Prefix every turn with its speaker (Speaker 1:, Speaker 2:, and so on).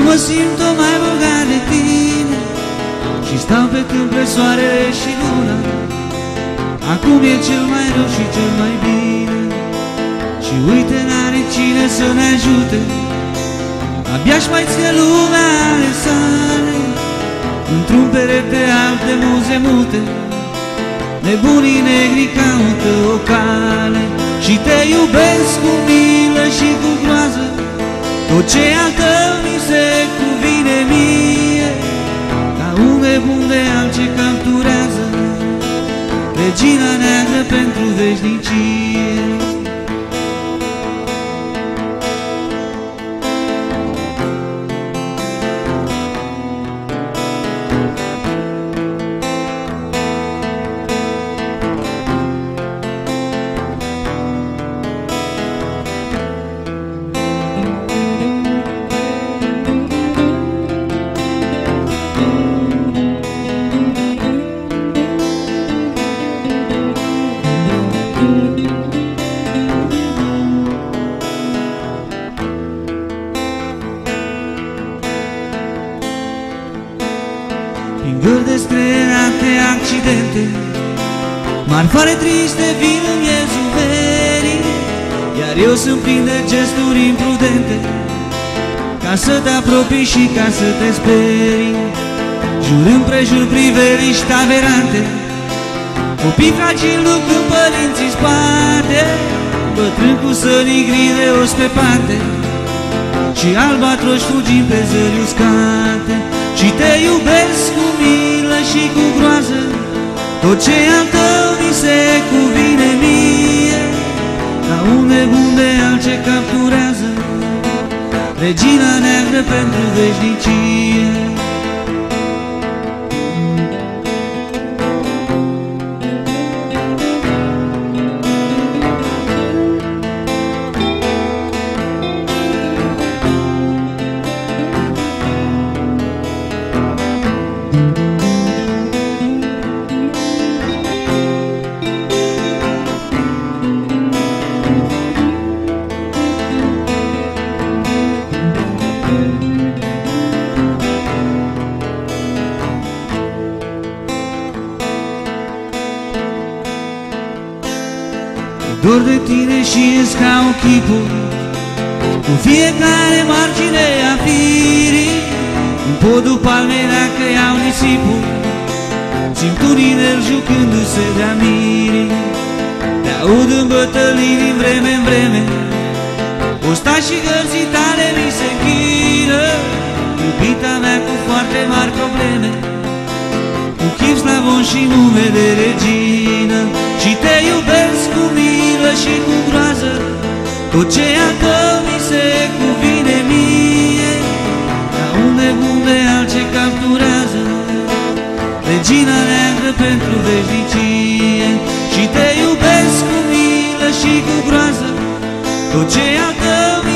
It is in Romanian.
Speaker 1: mă simt o mai bogat de tine și stau pe câmp pe soarele și luna. Acum e cel mai rău și cel mai bine și uite, n-are cine să ne ajute. Abia-și mai ține lumea ale sale într-un perete alb de muze mute. Nebunii negri caută o cale și te iubesc cu milă și cu groază. Tot ce al tău mi se cuvine mie, ca un nebun de al ce capturează regina neagră pentru veșnicie. Prin gări descreate accidente, marfare triste vin în miezul verii, iar eu sunt plin de gesturi imprudente, ca să te apropii și ca să te sperii. Jur împrejur priveliști aberante, copii fragili ducând părinții spate, bătrâni cu sănii gri de ospepante și albatroși fugind pe zări uscate. Și te iubesc cu milă și cu groază, tot ce al tău mi se cuvine mie, ca un nebun de al ce capturează regina neagră pentru veșnicie. Dor de tine și îți caut chipul cu fiecare margine a firii. În podul palmei dacă iau nisipul, simt un inel jucându-se de-a mirii. Te aud în bătălii din vreme în vreme, ostașii gărții tale mi se închină. Iubita mea cu foarte mari probleme, cu chip slavon și nume de regină. Și te iubesc cu milă și cu groază, tot ce al tău mi se cuvine mie, ca un nebun de al ce capturează regina neagră pentru veșnicie. Și te iubesc cu milă și cu groază, tot ce al tău mi